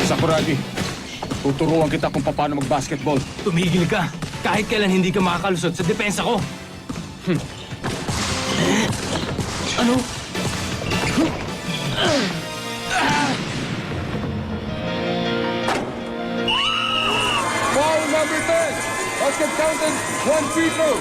Sakuragi, tuturuan kita kung paano mag-basketball. Tumigil ka. Kahit kailan hindi ka makakalusot sa depensa ko. Ano? Foul number 10! Basket counted, 1 free throw!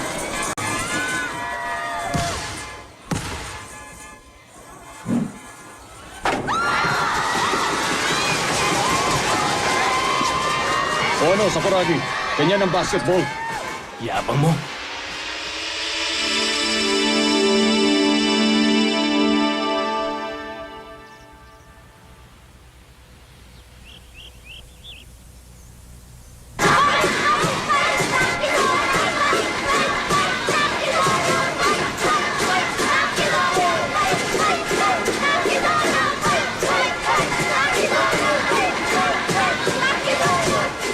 O ano, Sakuragi? Ganyan ang basketball. Yabang mo.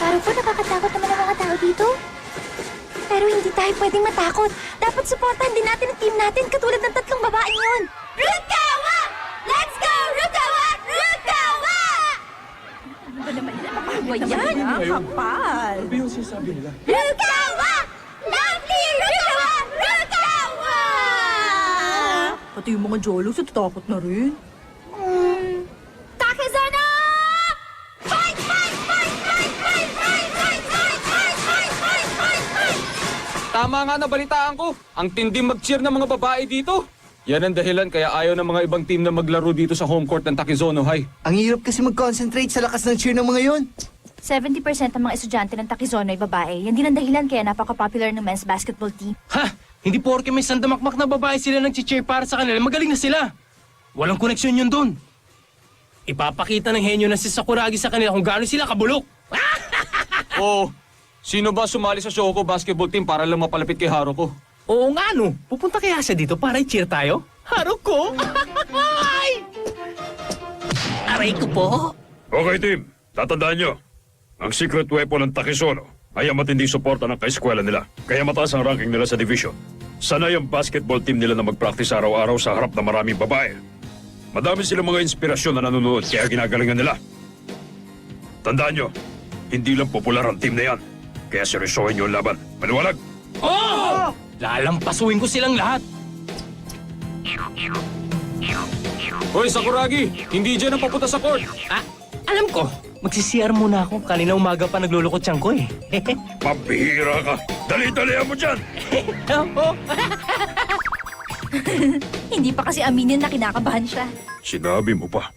Parang po nakakatakot naman ang mga tao dito. Pero hindi tayo pwedeng matakot. Dapat supportahan din natin ang team natin katulad ng tatlong babaeng yun. Rukawa! Let's go, Rukawa! Rukawa! Ano ba naman nila? Napakagwa yan. Kapal! Ano yung sinasabi nila? Rukawa! Lovely Rukawa! Rukawa! Pati yung mga jolos at takot na rin. Takizana! Fight! Fight! Fight! Fight! Fight! Fight! Fight! Fight! Fight! Fight! Fight! Fight! Fight! Tama nga, nabalitaan ko. Ang tindi mag-cheer ng mga babae dito. Yan ang dahilan kaya ayaw ng mga ibang team na maglaro dito sa home court ng Takizono High. Ang hirap kasi mag-concentrate sa lakas ng cheer ng mga yon. 70% ng mga estudyante ng Takizono ay babae. Yan din ang dahilan kaya napaka-popular ng men's basketball team. Ha? Hindi porke may sandamakmak na babae sila nag-cheer para sa kanila, magaling na sila. Walang koneksyon yun doon. Ipapakita ng henyo na si Sakuragi sa kanila kung gaano sila kabulok. Oo. Sino ba sumali sa Shoko basketball team para lang mapalapit kay Haruko? Oo nga no. Pupunta kaya siya dito para i-cheer tayo? Haruko? Ay! Aray ko po. Okay, team. Tatandaan nyo, ang secret weapon ng Takizono ay ang matinding suporta ng kaeskwela nila. Kaya mataas ang ranking nila sa division. Sanay ang basketball team nila na mag-practice araw-araw sa harap ng maraming babae. Madami silang mga inspirasyon na nanonood kaya ginagalingan nila. Tandaan nyo, hindi lang popular ang team na yan. Kaya seryosohin nyo ang laban. Maliwanag? Oh! Lalampasuin ko silang lahat. Hoy, Sakuragi! Hindi dyan ang papunta sa court! Ah, alam ko. Magsisiyar muna ako. Kanina umaga pa naglulukot siyang ko eh. Pambihira ka! Dali-dalihan mo dyan! Oh. Hindi pa kasi aminin na kinakabahan siya. Sinabi mo pa.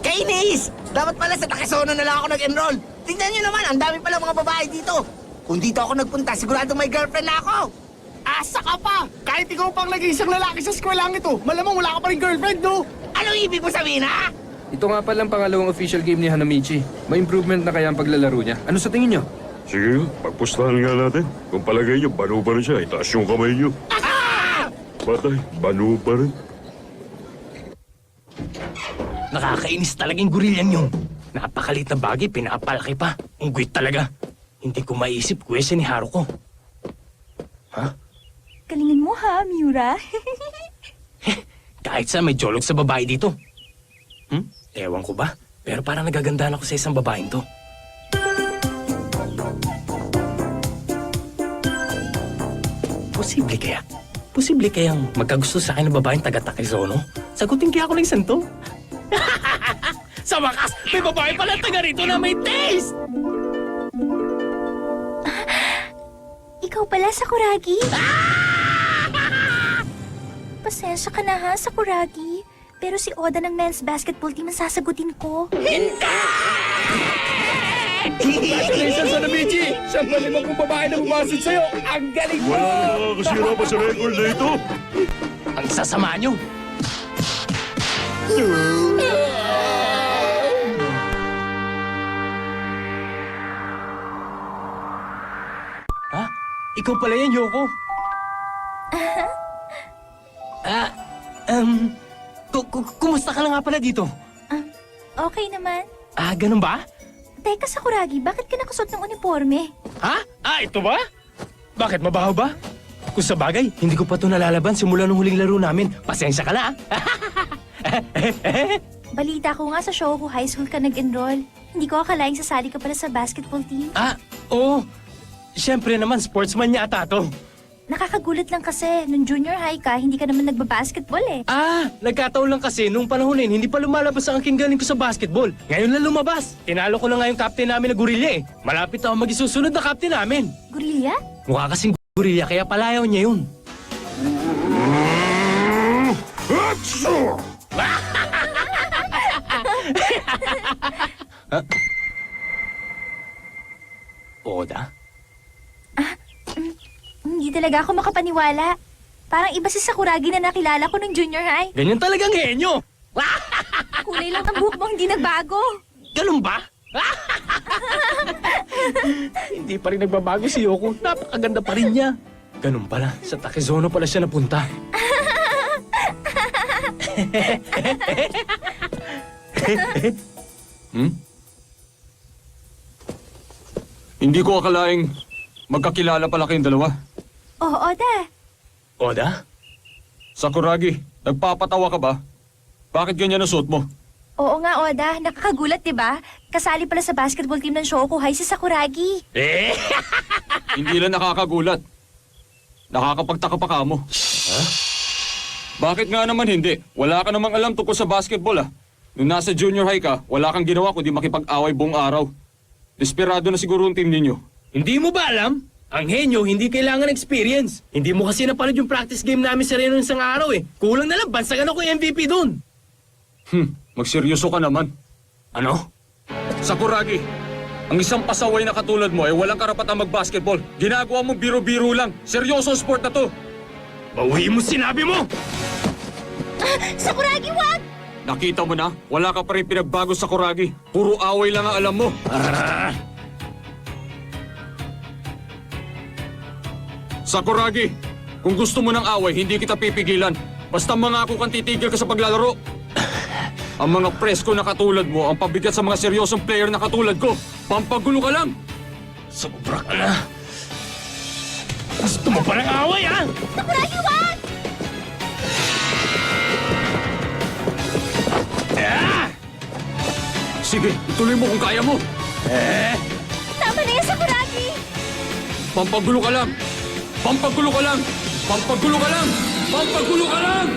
Kainis! Dapat pala sa Takizono na lang ako nag-enroll. Tingnan nyo naman, ang dami pala mga babae dito. Kung dito ako nagpunta, sigurado may girlfriend na ako. Asa ka pa! Kahit ikaw pang nag-iisang lalaki sa eskwelahan ito, malamang wala ka pa rin girlfriend, no? Anong ibig mo sabihin, ha? Ito nga palang pangalawang official game ni Hanamichi. May improvement na kaya ang paglalaro niya. Ano sa tingin niyo? Sige, pagpustahan nga natin. Kung palagay nyo, banu pa rin siya. Itaas yung kamay nyo. Batay, banu pa rin. Nakakainis talagang gorilyan yun. Napakalit na bagay, pinapalaki pa. Unggoy talaga. Hindi ko maisip kwesa ni Haruko. Ha? Galingan mo ha, Miura. Kahit saan may jolog sa babae dito. Ewan ko ba? Pero parang nagagandahan ako sa isang babaeng to. Posible kaya? Posible kayang magkagusto sa akin ng babaeng taga-Takizono? Sagutin kaya ako ng santo? Sa wakas, may babae pala taga rito na may taste! Ikaw pala, Sakuragi? Pasensya ka na ha, Sakuragi. Pero si Oda ng men's basketball team ang sasagutin ko. Congratulations, Hanamichi! Siya ba limang kong babae na bumasid sa'yo? Ang galing mo! Wala na nakakasira pa sa record na ito. Ang sasama nyo! Ha? Ikaw pala yan, Yoko? Kumusta ka na nga pala dito? Okay naman. Ganun ba? Teka, Sakuragi, bakit ka nakasuot ng uniforme? Ha? Ito ba? Bakit, mabaho ba? Kung sa bagay, hindi ko pa ito nalalaban simula nung huling laro namin. Pasensya ka na, Balita ko nga sa Shohoku High School ka nag-enroll. Hindi ko akalaing sasali ka pala sa basketball team. Oo. Siyempre naman, sportsman yata to. Nakakagulat lang kasi, nung junior high ka, hindi ka naman nagbabasketball eh. Nagkataon lang kasi nung panahon na yun, hindi pa lumalabas ang aking galing ko sa basketball. Ngayon lang lumabas. Tinalo ko na nga yung captain namin na gorilla eh. Malapit ako magisusunod na captain namin. Gorilla? Mukha kasing gorilla kaya palayaw niya yun. Oda? Hindi talaga ako makapaniwala. Parang iba si Sakuragi na nakilala ko nung junior high. Ganyan talagang henyo. Kulay lang ang buhok mo, hindi nagbago. Ganun ba? Hindi pa rin nagbabago si Yoko. Napakaganda pa rin niya. Ganun pala. Sa Takizono pala siya napunta. Hindi ko akalaing magkakilala pala kayong dalawa. Oo, Oda. Oda? Sakuragi, nagpapatawa ka ba? Bakit ganyan ang suot mo? Oo nga, Oda. Nakakagulat, di ba? Kasali pala sa basketball team ng Shohoku High si Sakuragi. Hindi lang nakakagulat. Nakakapagtaka pa ka mo. Bakit nga naman hindi? Wala ka namang alam tungkol sa basketball Nung nasa junior high ka, wala kang ginawa kundi makipag-away buong araw. Desperado na siguro ang team ninyo. Hindi mo ba alam? Ang henyo, hindi kailangan experience. Hindi mo kasi napanood yung practice game namin sa Reno isang araw eh. Kulang na lang, bansagan ako yung MVP dun. Magseryoso ka naman. Ano? Sakuragi, ang isang pasaway na katulad mo ay walang karapatang mag-basketball. Ginagawa mo biro-biro lang. Seryoso ang sport na to. Bawiin mo sinabi mo! Sakuragi, wag! Nakita mo na, wala ka pa rin pinagbago sa Sakuragi. Puro away lang ang alam mo. Sakuragi, kung gusto mo ng away, hindi kita pipigilan. Basta mangako kang titigil ka sa paglalaro. Ang mga presko na katulad mo ang pabigat sa mga seryosong player na katulad ko. Pampagulo ka lang. Sobra ka na. Gusto mo pa ng away, ha? Sakuragi, wag! Sige, ituloy mo kung kaya mo. Tama na yan, Sakuragi! Pampagulo ka lang. Pampagulo ka lang. Pampagulo ka lang. Pampagulo ka lang.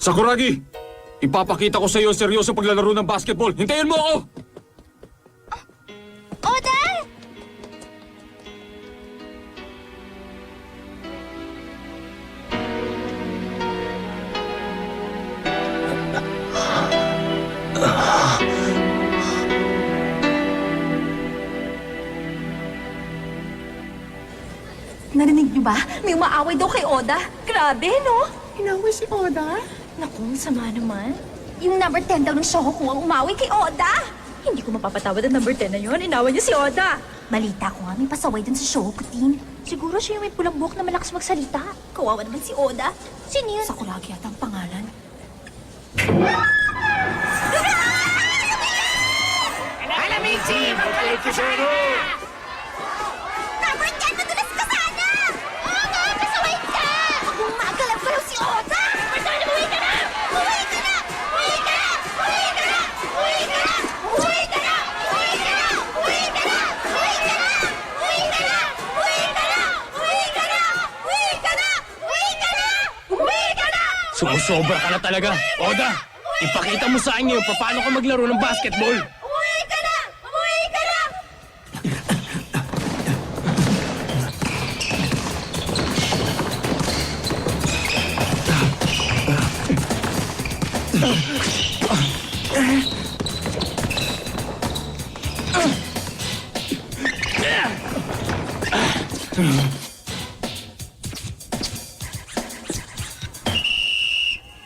Sakuragi, ipapakita ko sa iyo ang seryoso paglalaro ng basketball. Hintayin mo ako! Oda! Narinig niyo ba? May umaaway daw kay Oda. Grabe, no? Inaway si Oda? Naku, sama naman. Yung number 10 daw ng Shohoku ang umaway kay Oda. Hindi ko mapapatawad ang number 10 na yun. Inawan niya si Oda. Balita ko nga, may pasaway dun sa Shohoku team. Siguro siya yung may pulang buhok na malakas magsalita. Kawawa naman si Oda. Sino yun? Sakuragi yata ang pangalan. Number 10 madulas ka sana! Oo nga, pasaway ka! Kung maagalap pa si Oda! Uwi ka na! Uwi ka na! Uwi ka na! Uwi ka na! Uwi ka na! Uwi ka na! Uwi ka na! Uwi ka na! Uwi ka na! Uwi ka na! Uwi ka na! Uwi ka na! Uwi ka na! Uwi ka na! Uwi ka na! Sumusobra ka na talaga. Oda, ipakita mo sa akin ngayon paano ka maglaro ng basketball. Uwi ka na! Uwi ka na!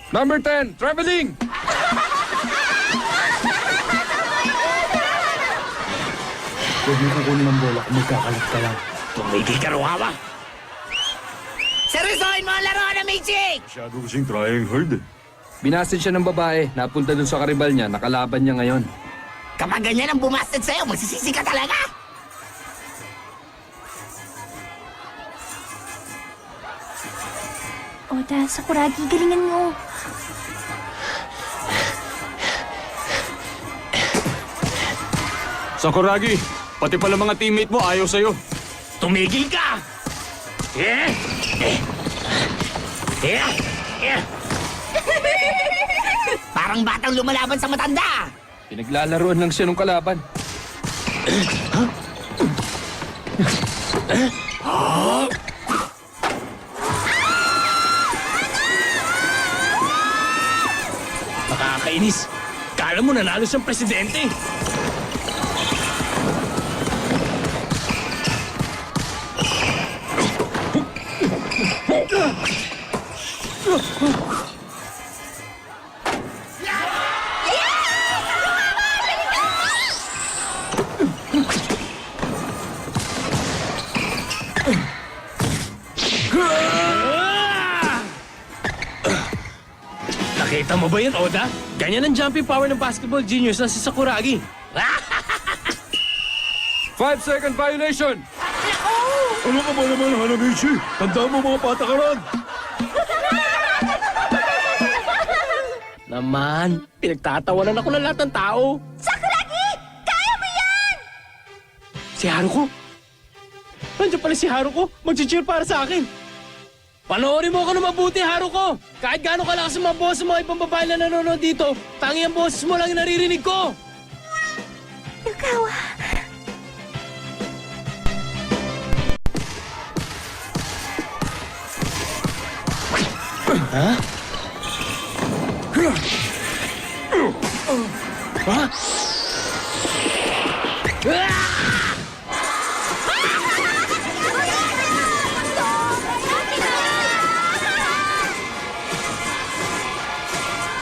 Number 10, traveling! Huwag mo kukunin ang bola kung magkakalat ka lang. Tumigil ka, Rukawa! Seryosohin mo ang laro, Hanamichi! Masyado kasing trying hard. Binasid siya ng babae, napunta dun sa karibal niya, nakalaban niya ngayon. Kapag ganyan ang bumastad sa'yo, magsisisi ka talaga! Oda, Sakuragi, galingan mo. Sakuragi, pati pala mga teammate mo ayaw sa'yo. Tumigil ka! Parang batang lumalaban sa matanda! Pinaglalaroan lang siya ng kalaban. Nakakainis. Kala mo nanalo siyang presidente. Nakita mo ba yan, Oda? Ganyan ang jumping power ng basketball genius na si Sakuragi. 5-second violation! Ano ka ba naman, Hanamichi? Tandaan mo mga patakaran! Naman, pinagtatawanan ako ng lahat ng tao. Sakuragi! Kaya mo yan! Si Haruko? Nandiyan pala si Haruko, mag-cheer para sa akin. Panoorin mo ako na mabuti, Haruko! Kahit gaano kalakas ang mga boses ng mga ibang babae na nanonood dito, tangi ang boses mo lang yung naririnig ko! Yukawa.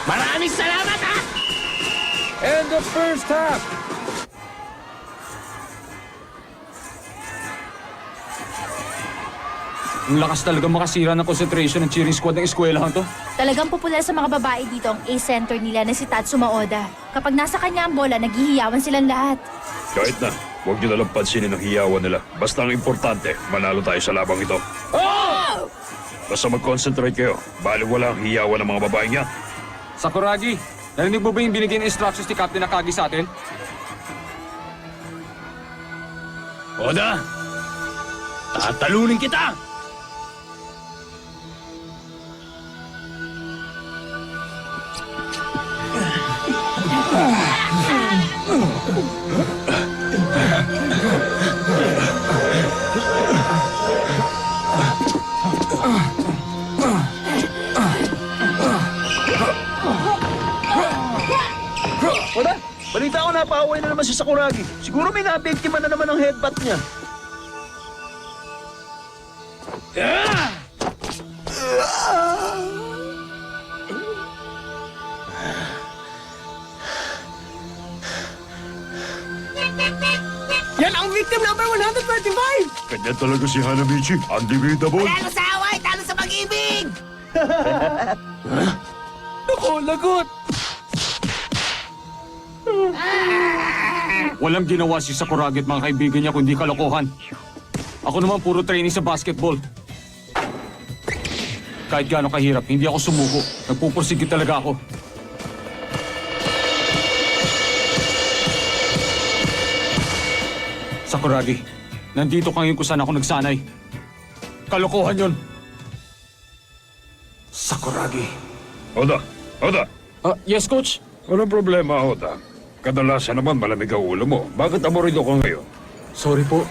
Maraming salamat, ha! End of first half! Ang lakas talaga makasira ng concentration ng cheering squad ng eskwelahan to. Talagang popular sa mga babae dito ang A-center nila na si Tatsuma Oda. Kapag nasa kanya ang bola, naghihiyawan silang lahat. Kahit na, huwag niyo nalang pansinin ang hiyawan nila. Basta ang importante, manalo tayo sa labang ito. Oh! Basta mag-concentrate kayo. Baliwala ang hiyawan ng mga babaeng yan. Sakuragi, narinig mo ba yung binigay na instructions ni Captain Nakagi sa atin? Oda! Tatalunin kita! Oda, balita ko napaaway na naman si Sakuragi. Siguro may nabiktima na naman ang headbutt niya. Yan ang victim number 125! Ganyan talaga si Hanamichi. Undebatable. Talo sa away, talo sa pag-ibig! Ako, lagot! Walang ginawa si Sakuragi at mga kaibigan niya kundi kalokohan. Ako naman puro training sa basketball. Kahit gaano kahirap, hindi ako sumuko. Nagpupursige talaga ako. Sakuragi, nandito ka ngayon kung saan ako nagsanay. Kalokohan yun. Sakuragi. Oda, Oda. Yes, Coach? Walang problema, Oda. Kadalasan naman malamig ang ulo mo. Bakit amorido ka ngayon? Sorry po.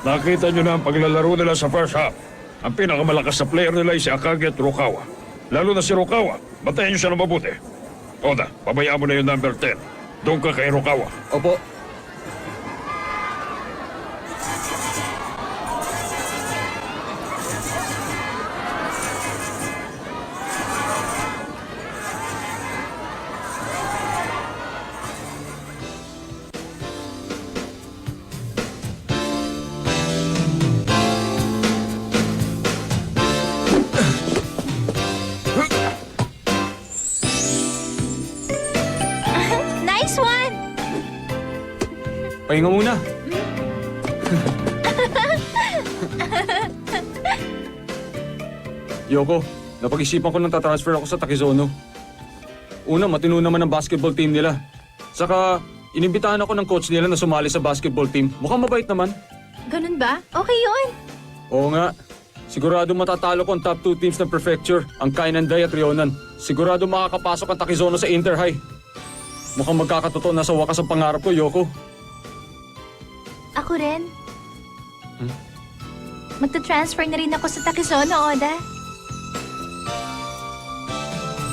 Nakita nyo na ang paglalaro nila sa first half. Ang pinakamalakas na player nila ay si Akagi at Rukawa. Lalo na si Rukawa. Batayan nyo siya ng mabuti. Oda, pabayaan mo na yung number 10. Doon ka kay Rukawa. Opo. Pahinga muna. Yoko, napag-isipan ko nang tatransfer ako sa Takizono. Una, matino naman ang basketball team nila. Saka, inimbitahan ako ng coach nila na sumali sa basketball team. Mukhang mabait naman. Ganun ba? Okay yun. Oo nga. Sigurado matatalo ko ang top 2 teams ng prefecture, ang Kainanday at Rionan. Sigurado makakapasok ang Takizono sa Inter-High. Mukhang magkakatotoo na sa wakas ang pangarap ko, Yoko. Ako rin. Magta-transfer na rin ako sa Takizono, Oda.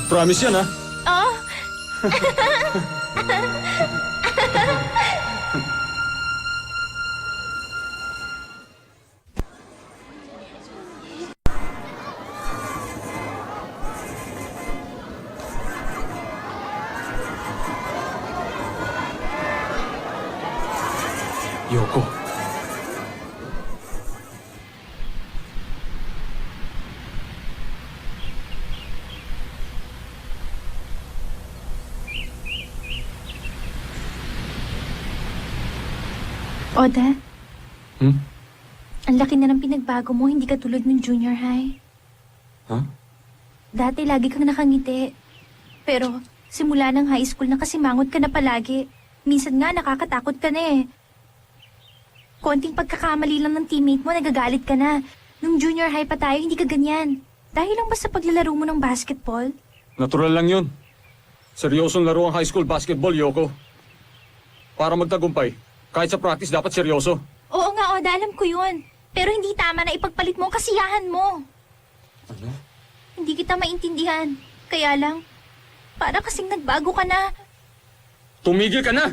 Promise yan, ha? Oh, Yoko. Oda, Hmm? ang laki na ng pinagbago mo, hindi ka tulad ng junior high. Ha? Dati lagi kang nakangiti. Pero simula ng high school nakasimangot ka na palagi. Minsan nga nakakatakot ka na eh. Konting pagkakamali lang ng teammate mo, nagagalit ka na. Nung junior high pa tayo, hindi ka ganyan. Dahil lang ba sa paglalaro mo ng basketball? Natural lang yun. Seryosong laro ang high school basketball, Yoko. Para magtagumpay, kahit sa practice dapat seryoso. Oo nga, Oda, alam ko yun. Pero hindi tama na ipagpalit mo ang kasiyahan mo. Ano? Hindi kita maintindihan. Kaya lang, para kasing nagbago ka na. Tumigil ka na!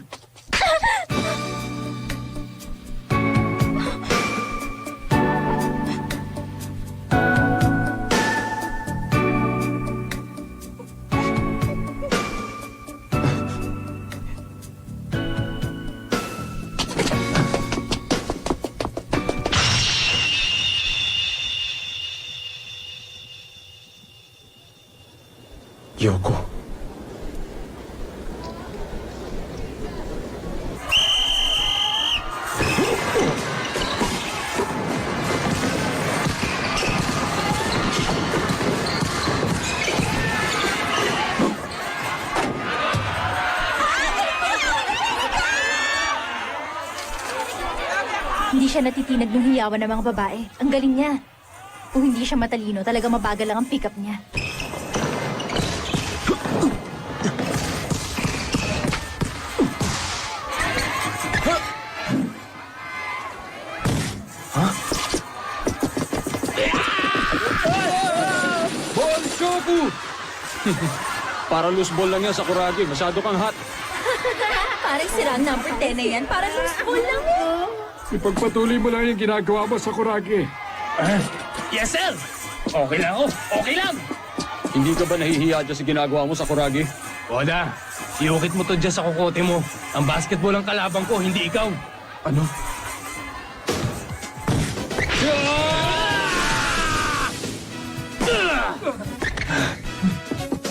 Yoko. Hindi siya natitinag ng hiyawan ng mga babae. Ang galing niya. Kung hindi siya matalino, talaga mabagal lang ang pick-up niya. Ball Shoku! Para loose ball lang yan, Sakuragi. Masyado kang hot. Parang sirang number 10 na yan. Parang loose ball lang yan. Ipagpatuloy mo lang yung ginagawa mo, Sakuragi. Yes, sir! Okay lang ako. Okay lang! Hindi ka ba nahihiya dyan sa ginagawa mo, Sakuragi? Oda, iukit mo to dyan sa kukote mo. Ang basketball ang kalabang ko, hindi ikaw. Ano?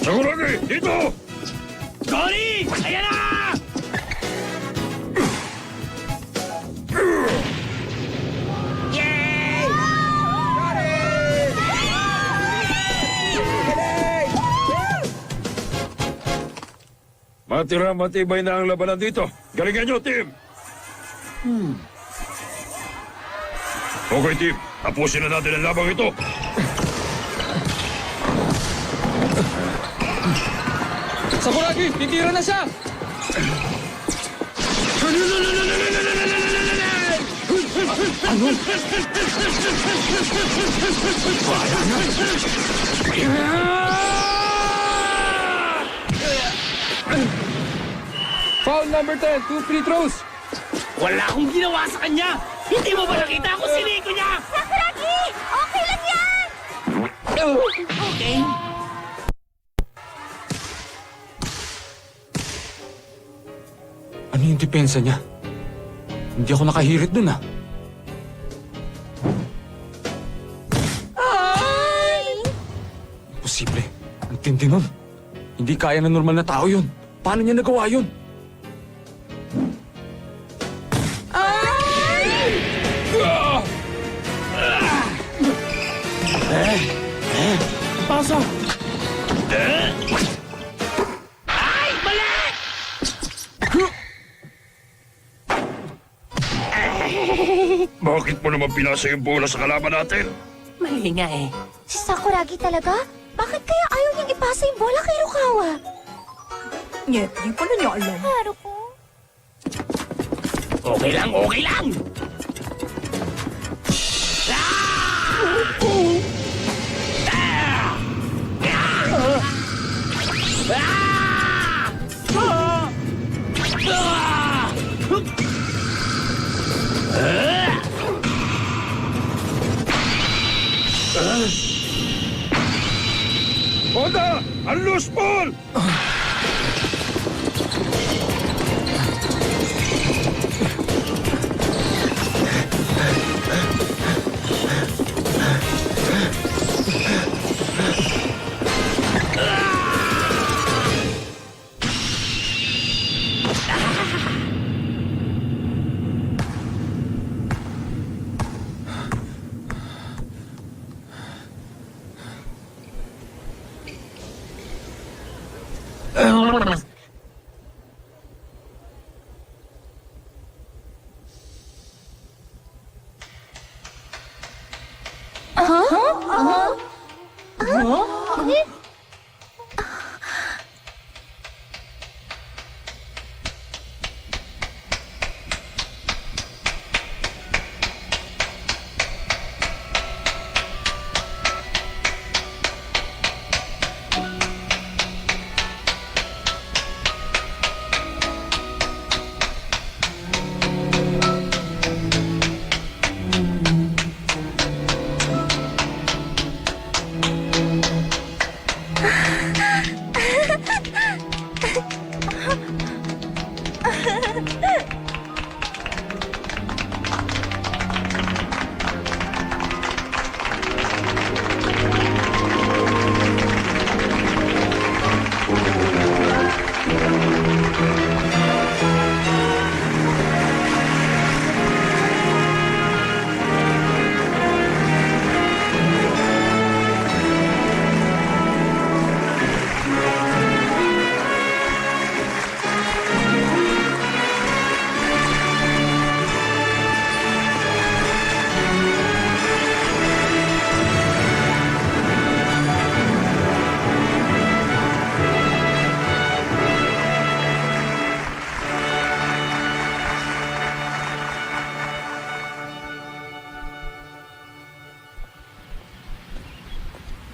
Sakuragi, dito! Cory! Ayan na! Matira matibay na ang labanan dito. Galingan nyo, team! Okay, team. Tapusin na natin ang labang ito. Sakuragi! Titira na siya! Foul number 10, 2 free throws. Wala akong ginawa sa kanya! Hindi mo ba nakita kung siniko niya? Sakuragi! Okay lang yan! Okay. Ano yung depensa niya? Hindi ako nakahirit dun, ah. Imposible. Ang tindi nun. Hindi kaya ng normal na tao yun. Paano niya nagawa yun? seryoso. Bakit mo naman pinasa yung bola sa kalaban natin? Mali nga eh. Si Sakuragi talaga? Bakit kaya ayaw niyang ipasa yung bola kay Rukawa? Nyet, di pala niya alam. Haruko. Okay lang, okay lang! Oda! Ang loose ball!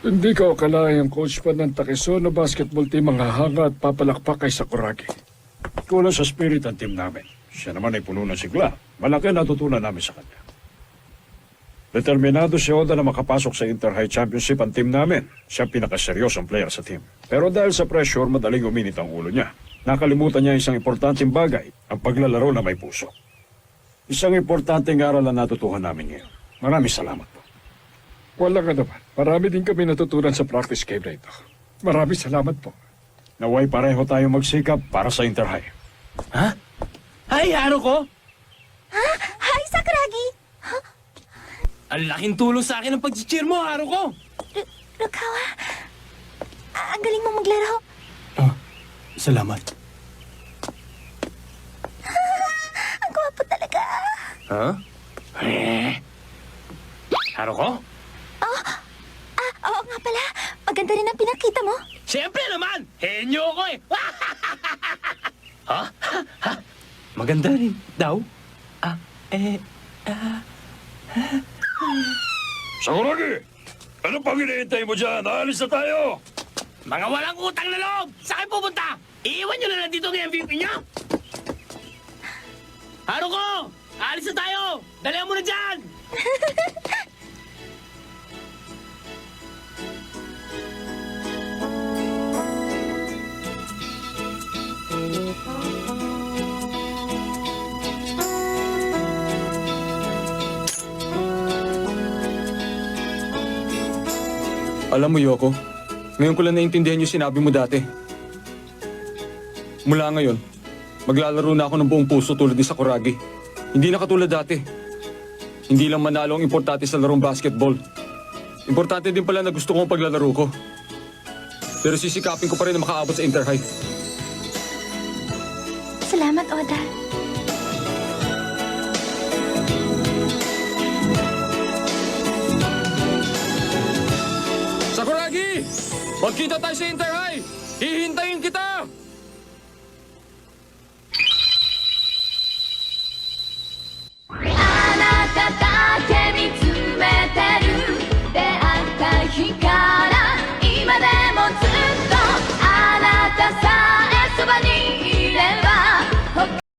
Hindi ko akalain ang coach pa ng Takisono basketball team ang hahanga at papalakpak kay Sakuragi. Kulang sa spirit ang team namin. Siya naman ay puno ng sigla. Malaki ang natutunan namin sa kanya. Determinado si Oda na makapasok sa Inter-High Championship ang team namin. Siya ang pinakaseryosong player sa team. Pero dahil sa pressure, madaling uminit ang ulo niya. Nakalimutan niya isang importanteng bagay, ang paglalaro na may puso. Isang importanteng aral na natutuhan namin ngayon. Maraming salamat po. Wala ka naman. Marami din kami natutunan sa practice game na ito. Maraming salamat po. Naway pareho tayo magsikap para sa Inter-High. Ha? Ay, Haruko! Hi, Sakuragi! Ang laking tulong sa akin ang pag-cheer mo, Haruko! Rukawa, ang galing mo maglaro. Salamat. Ang gwapo talaga. Ha? Haruko? Oo nga pala. Maganda rin ang pinakita mo. Siyempre naman! Henyo ko eh! Ha? Ha? Maganda rin daw? Sakuragi! Ano pang hinihintay mo dyan? Aalis na tayo! Mga walang utang na loob! Saan kayo pupunta? Iiwan nyo na lang dito ng MVP nyo! Haruko! Alis na tayo! Dalihan mo na dyan! Alam mo, Yoko, ngayon ko lang naiintindihan yung sinabi mo dati. Mula ngayon, maglalaro na ako ng buong puso tulad ni Sakuragi. Hindi na katulad dati. Hindi lang manalo ang importante sa larong basketball. Importante din pala na gusto ko ang paglalaro ko. Pero sisikapin ko pa rin na makaabot sa Inter-High. Salamat, Oda. Sakuragi! Magkita tayo sa Inter-High! Hihintayin kita!